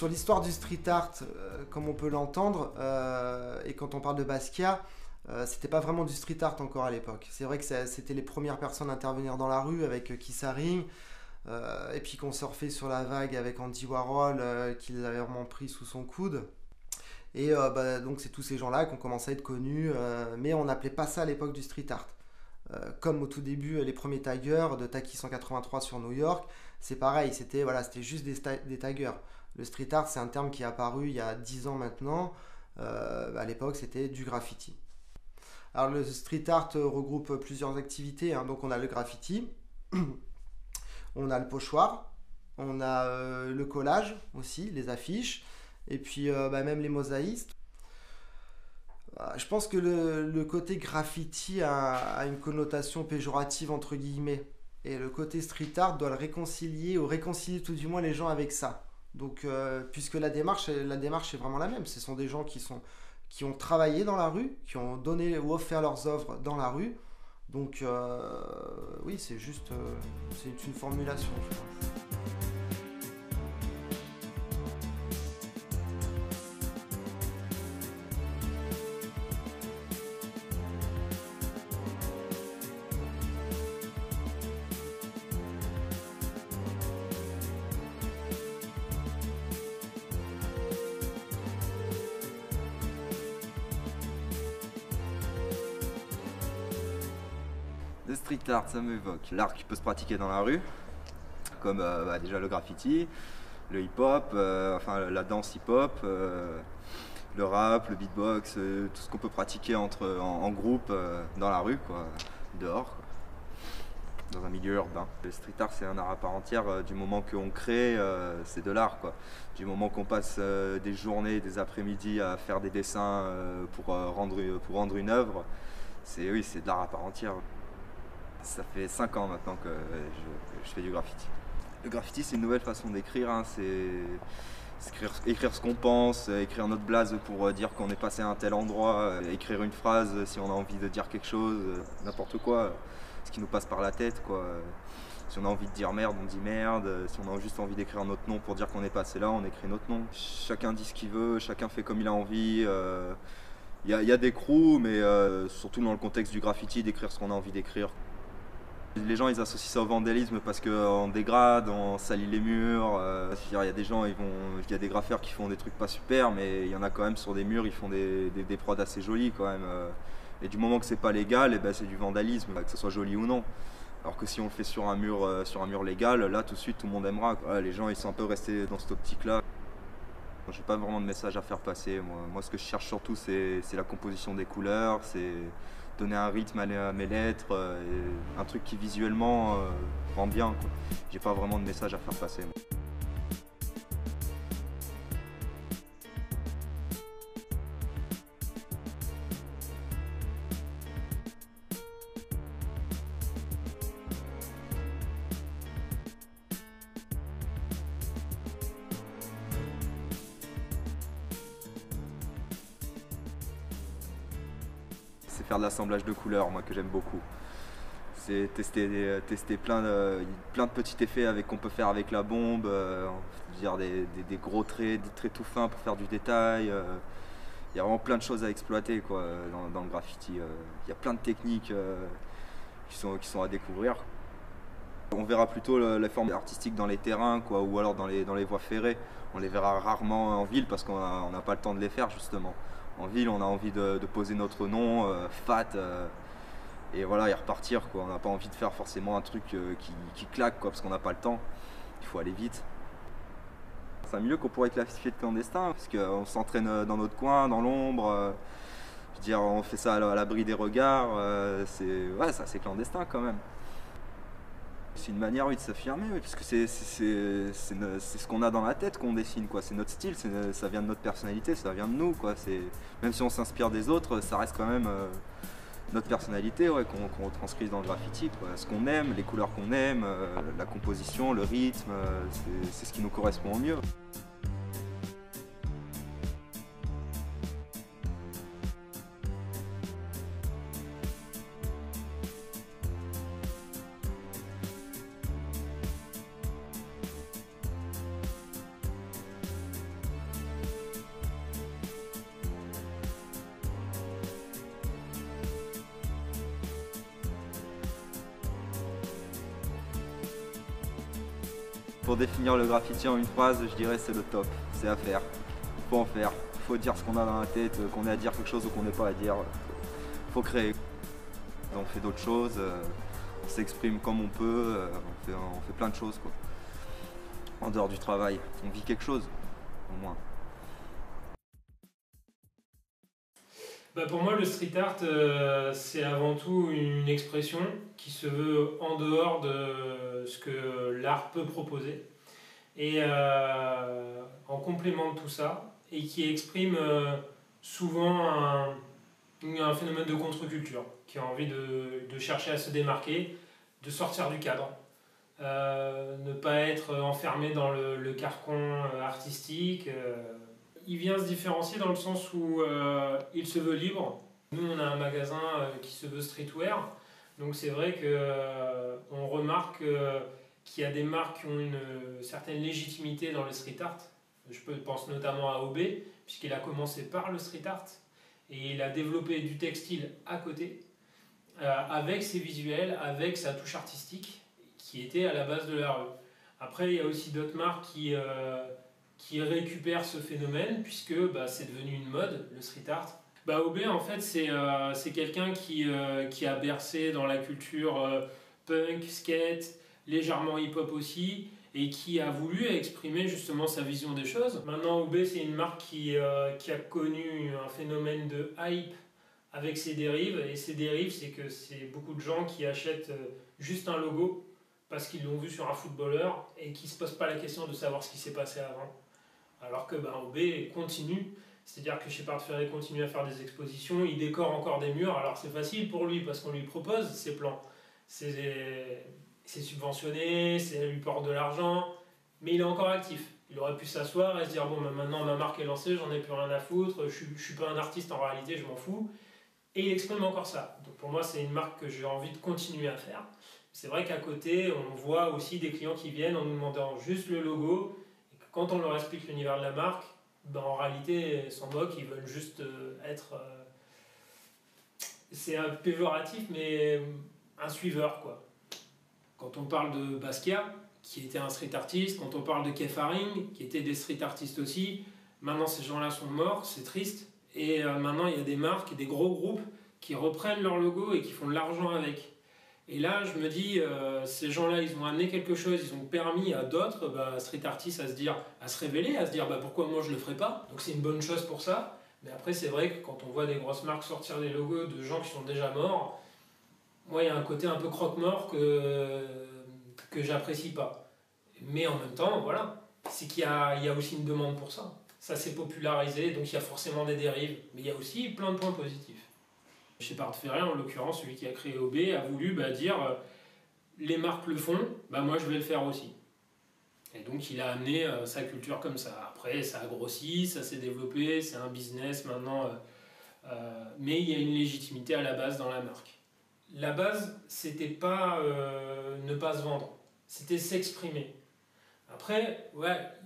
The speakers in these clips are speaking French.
sur l'histoire du street art, comme on peut l'entendre, et quand on parle de Basquiat, c'était pas vraiment du street art encore à l'époque. C'est vrai que c'était les premières personnes à intervenir dans la rue avec Keith Haring, et puis qu'on surfait sur la vague avec Andy Warhol, qu'il avait vraiment pris sous son coude. Et donc c'est tous ces gens-là qui ont commencé à être connus, mais on n'appelait pas ça à l'époque du street art. Comme au tout début, les premiers taggers de Taki 183 sur New York, c'est pareil, c'était juste des taggers. Le street art, c'est un terme qui est apparu il y a 10 ans maintenant. À l'époque, c'était du graffiti. Alors le street art regroupe plusieurs activités, hein. Donc on a le graffiti, on a le pochoir, on a le collage aussi, les affiches, et puis même les mosaïstes. Je pense que le côté graffiti a une connotation péjorative entre guillemets. Et le côté street art doit le réconcilier, ou réconcilier tout du moins les gens avec ça. Donc, puisque la démarche est vraiment la même. Ce sont des gens qui ont travaillé dans la rue, qui ont donné ou offert leurs œuvres dans la rue. Donc, oui, c'est juste c'est une formulation, je pense. Le street art, ça m'évoque l'art qui peut se pratiquer dans la rue, comme déjà le graffiti, le hip-hop, enfin la danse hip-hop, le rap, le beatbox, tout ce qu'on peut pratiquer en groupe dans la rue, quoi, dehors, quoi, dans un milieu urbain. Le street art, c'est un art à part entière. Du moment qu'on crée, c'est de l'art, quoi. Du moment qu'on passe des journées, des après-midi à faire des dessins pour rendre une œuvre, oui, c'est de l'art à part entière. Ça fait 5 ans maintenant que je fais du graffiti. Le graffiti, c'est une nouvelle façon d'écrire, hein. C'est écrire ce qu'on pense, écrire notre blase pour dire qu'on est passé à un tel endroit, écrire une phrase si on a envie de dire quelque chose, n'importe quoi, ce qui nous passe par la tête, quoi. Si on a envie de dire merde, on dit merde. Si on a juste envie d'écrire notre nom pour dire qu'on est passé là, on écrit notre nom. Chacun dit ce qu'il veut, chacun fait comme il a envie. Il y a des crews, mais surtout dans le contexte du graffiti, d'écrire ce qu'on a envie d'écrire. Les gens ils associent ça au vandalisme parce qu'on dégrade, on salit les murs. Il y a des gens, il y a des graffeurs qui font des trucs pas super, mais il y en a quand même sur des murs, ils font des prods assez jolis quand même. Et du moment que c'est pas légal, et ben c'est du vandalisme, que ce soit joli ou non. Alors que si on le fait sur un mur légal, là tout de suite tout le monde aimera. Voilà, les gens ils sont un peu restés dans cette optique-là. J'ai pas vraiment de message à faire passer. Moi ce que je cherche surtout c'est la composition des couleurs, c'est donner un rythme à mes lettres, et un truc qui visuellement rend bien, quoi. J'ai pas vraiment de message à faire passer. C'est faire de l'assemblage de couleurs, moi, que j'aime beaucoup. C'est tester plein de petits effets qu'on peut faire avec la bombe, dire des gros traits, des traits tout fins pour faire du détail. Il y a vraiment plein de choses à exploiter, quoi, dans le graffiti. Il y a plein de techniques qui sont à découvrir. On verra plutôt les formes artistiques dans les terrains, quoi, ou alors dans les voies ferrées. On les verra rarement en ville parce qu'on n'a pas le temps de les faire, justement. En ville, on a envie de poser notre nom, fat, et voilà, et repartir, quoi. On n'a pas envie de faire forcément un truc qui claque, quoi, parce qu'on n'a pas le temps. Il faut aller vite. C'est un milieu qu'on pourrait classifier de clandestin, parce qu'on s'entraîne dans notre coin, dans l'ombre. Je veux dire, on fait ça à l'abri des regards. Ouais, c'est assez clandestin quand même. C'est une manière, oui, de s'affirmer, oui, parce que c'est ce qu'on a dans la tête qu'on dessine, quoi. C'est notre style, ça vient de notre personnalité, ça vient de nous, quoi. Même si on s'inspire des autres, ça reste quand même notre personnalité, ouais, qu'on retranscrit dans le graffiti, quoi. Ce qu'on aime, les couleurs qu'on aime, la composition, le rythme, c'est ce qui nous correspond au mieux. pour définir le graffiti en une phrase, je dirais c'est le top, c'est à faire. Faut en faire, faut dire ce qu'on a dans la tête, qu'on ait à dire quelque chose ou qu'on n'ait pas à dire. Faut créer. On fait d'autres choses, on s'exprime comme on peut, on fait plein de choses quoi. En dehors du travail, on vit quelque chose, au moins. Pour moi, le street art, c'est avant tout une expression qui se veut en dehors de ce que l'art peut proposer. Et en complément de tout ça, et qui exprime souvent un phénomène de contre-culture, qui a envie de chercher à se démarquer, de sortir du cadre. Ne pas être enfermé dans le carcan artistique. Il vient se différencier dans le sens où il se veut libre. Nous, on a un magasin qui se veut streetwear, donc c'est vrai qu'on remarque qu'il y a des marques qui ont une certaine légitimité dans le street art. Je pense notamment à OB, puisqu'il a commencé par le street art, et il a développé du textile à côté, avec ses visuels, avec sa touche artistique, qui était à la base de la rue. Après, il y a aussi d'autres marques qui récupèrent ce phénomène, puisque c'est devenu une mode, le street art. OB, en fait, c'est quelqu'un qui a bercé dans la culture punk, skate, légèrement hip-hop aussi, et qui a voulu exprimer justement sa vision des choses. Maintenant, OB, c'est une marque qui a connu un phénomène de hype avec ses dérives, et ses dérives, c'est que c'est beaucoup de gens qui achètent juste un logo parce qu'ils l'ont vu sur un footballeur et qui ne se posent pas la question de savoir ce qui s'est passé avant. Alors que OB continue, c'est-à-dire que Shepard Fairey continue à faire des expositions, il décore encore des murs, alors c'est facile pour lui parce qu'on lui propose ses plans. C'est subventionné, ça lui porte de l'argent, mais il est encore actif. Il aurait pu s'asseoir et se dire maintenant ma marque est lancée, j'en ai plus rien à foutre, je suis pas un artiste en réalité, je m'en fous. Et il exprime encore ça. Donc pour moi, c'est une marque que j'ai envie de continuer à faire. C'est vrai qu'à côté, on voit aussi des clients qui viennent en nous demandant juste le logo. Et que quand on leur explique l'univers de la marque, en réalité, ils s'en moquent, ils veulent juste être... c'est un péjoratif, mais un suiveur, quoi. Quand on parle de Basquiat, qui était un street artiste, quand on parle de Kev Haring, qui était des street artistes aussi, maintenant ces gens-là sont morts, c'est triste. Et maintenant, il y a des marques, des gros groupes qui reprennent leur logo et qui font de l'argent avec. Et là, je me dis, ces gens-là, ils ont amené quelque chose, ils ont permis à d'autres street artistes à se révéler, à se dire pourquoi moi je ne le ferais pas. Donc c'est une bonne chose pour ça. Mais après, c'est vrai que quand on voit des grosses marques sortir des logos de gens qui sont déjà morts, moi, il y a un côté un peu croque-mort que j'apprécie pas. Mais en même temps, voilà, c'est qu'il y a aussi une demande pour ça. Ça s'est popularisé, donc il y a forcément des dérives. Mais il y a aussi plein de points positifs. Shepard Fairey, en l'occurrence, celui qui a créé OB, a voulu dire les marques le font, moi je vais le faire aussi. Et donc il a amené sa culture comme ça. Après, ça a grossi, ça s'est développé, c'est un business maintenant. Mais il y a une légitimité à la base dans la marque. La base, c'était pas ne pas se vendre, c'était s'exprimer. Après,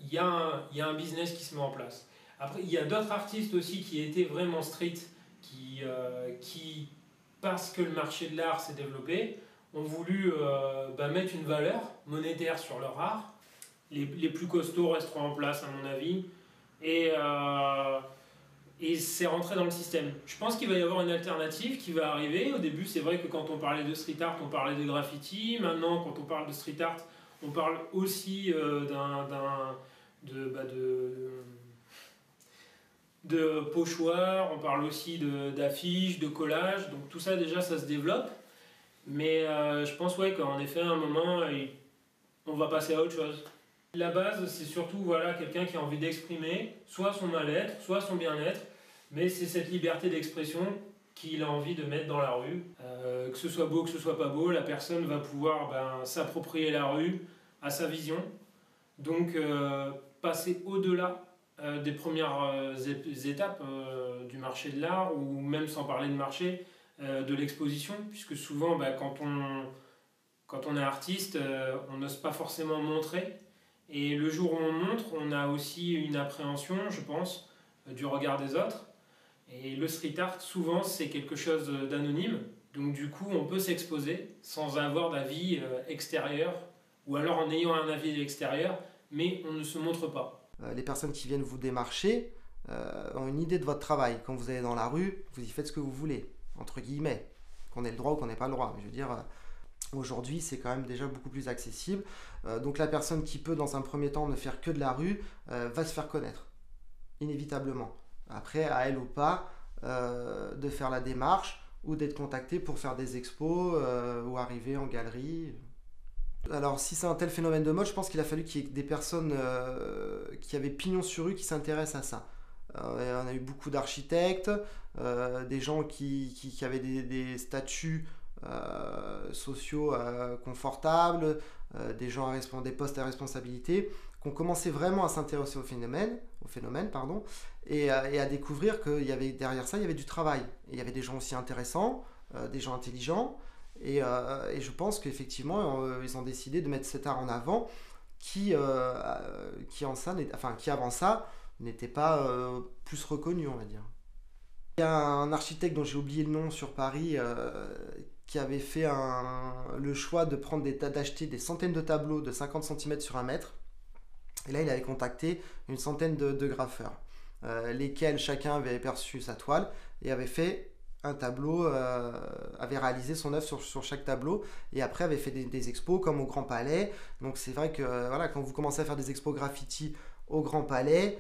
il y a un business qui se met en place. Après, il y a d'autres artistes aussi qui étaient vraiment street, qui, parce que le marché de l'art s'est développé, ont voulu mettre une valeur monétaire sur leur art. Les plus costauds resteront en place, à mon avis. Et c'est rentré dans le système. Je pense qu'il va y avoir une alternative qui va arriver. Au début, c'est vrai que quand on parlait de street art, on parlait de graffiti. Maintenant, quand on parle de street art, on parle aussi de pochoirs, on parle aussi d'affiches, de collages. Donc tout ça, déjà, ça se développe. Mais je pense qu'en effet, à un moment, on va passer à autre chose. La base, c'est surtout quelqu'un qui a envie d'exprimer soit son mal-être, soit son bien-être, mais c'est cette liberté d'expression qu'il a envie de mettre dans la rue. Que ce soit beau, que ce soit pas beau, la personne va pouvoir s'approprier la rue à sa vision. Donc passer au-delà des premières étapes du marché de l'art, ou même sans parler de marché, de l'exposition, puisque souvent quand on est artiste, on n'ose pas forcément montrer. Et le jour où on montre, on a aussi une appréhension, je pense, du regard des autres. Et le street art, souvent, c'est quelque chose d'anonyme. Donc du coup, on peut s'exposer sans avoir d'avis extérieur ou alors en ayant un avis extérieur, mais on ne se montre pas. Les personnes qui viennent vous démarcher ont une idée de votre travail. Quand vous allez dans la rue, vous y faites ce que vous voulez, entre guillemets, qu'on ait le droit ou qu'on n'ait pas le droit. Mais je veux dire, aujourd'hui, c'est quand même déjà beaucoup plus accessible. Donc la personne qui peut, dans un premier temps, ne faire que de la rue, va se faire connaître, inévitablement. Après, à elle ou pas, de faire la démarche ou d'être contactée pour faire des expos ou arriver en galerie. Alors si c'est un tel phénomène de mode, je pense qu'il a fallu qu'il y ait des personnes qui avaient pignon sur rue qui s'intéressent à ça. On a eu beaucoup d'architectes, des gens qui avaient des statuts sociaux confortables, des gens des postes à responsabilité, qui ont commencé vraiment à s'intéresser au phénomène, et à découvrir qu'il y avait derrière ça, il y avait du travail. Et il y avait des gens aussi intéressants, des gens intelligents, et je pense qu'effectivement, ils ont décidé de mettre cet art en avant qui avant ça, n'était pas plus reconnu, on va dire. Il y a un architecte dont j'ai oublié le nom sur Paris qui avait fait le choix d'acheter des centaines de tableaux de 50 cm sur 1 mètre. Et là, il avait contacté une centaine de graffeurs, lesquels chacun avait perçu sa toile et avait fait un tableau, avait réalisé son œuvre sur chaque tableau, et après avait fait des expos comme au Grand Palais. Donc c'est vrai que voilà, quand vous commencez à faire des expos graffiti au Grand Palais,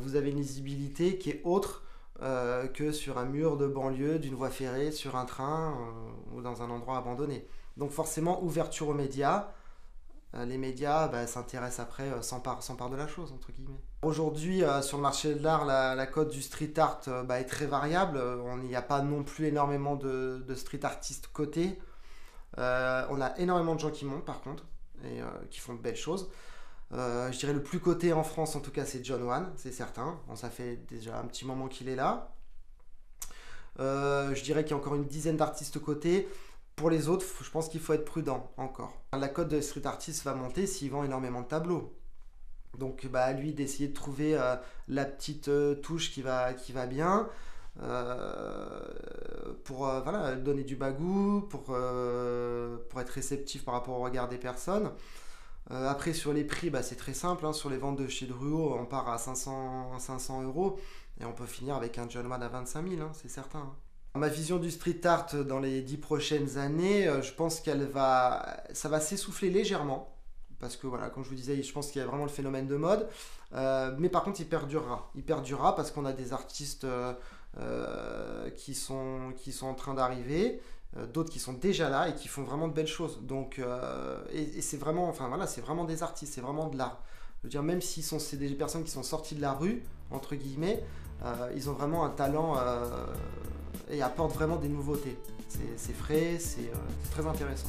vous avez une lisibilité qui est autre que sur un mur de banlieue, d'une voie ferrée, sur un train ou dans un endroit abandonné. Donc forcément, ouverture aux médias. Les médias s'intéressent après, s'emparent de la chose, entre guillemets. Aujourd'hui, sur le marché de l'art, la cote du street art est très variable. Il n'y a pas non plus énormément de street artistes cotés. On a énormément de gens qui montent, par contre, et qui font de belles choses. Je dirais le plus coté en France, en tout cas, c'est John Wan, c'est certain. Bon, ça fait déjà un petit moment qu'il est là. Je dirais qu'il y a encore une dizaine d'artistes cotés. Pour les autres, je pense qu'il faut être prudent encore. La cote de street artist va monter s'il vend énormément de tableaux. Donc à lui d'essayer de trouver la petite touche qui va bien pour donner du bagou, pour être réceptif par rapport au regard des personnes. Après sur les prix, c'est très simple, hein. Sur les ventes de chez Druot, on part à 500 € et on peut finir avec un John Wan à 25 000, hein, c'est certain, hein. Ma vision du street art dans les 10 prochaines années, je pense ça va s'essouffler légèrement. Parce que voilà, comme je vous disais, je pense qu'il y a vraiment le phénomène de mode. Mais par contre, il perdurera. Il perdurera parce qu'on a des artistes qui sont en train d'arriver, d'autres qui sont déjà là et qui font vraiment de belles choses. Donc, et c'est vraiment, c'est vraiment des artistes, c'est vraiment de l'art. Je veux dire, même si c'est des personnes qui sont sorties de la rue, entre guillemets, ils ont vraiment un talent et apportent vraiment des nouveautés. C'est frais, c'est très intéressant.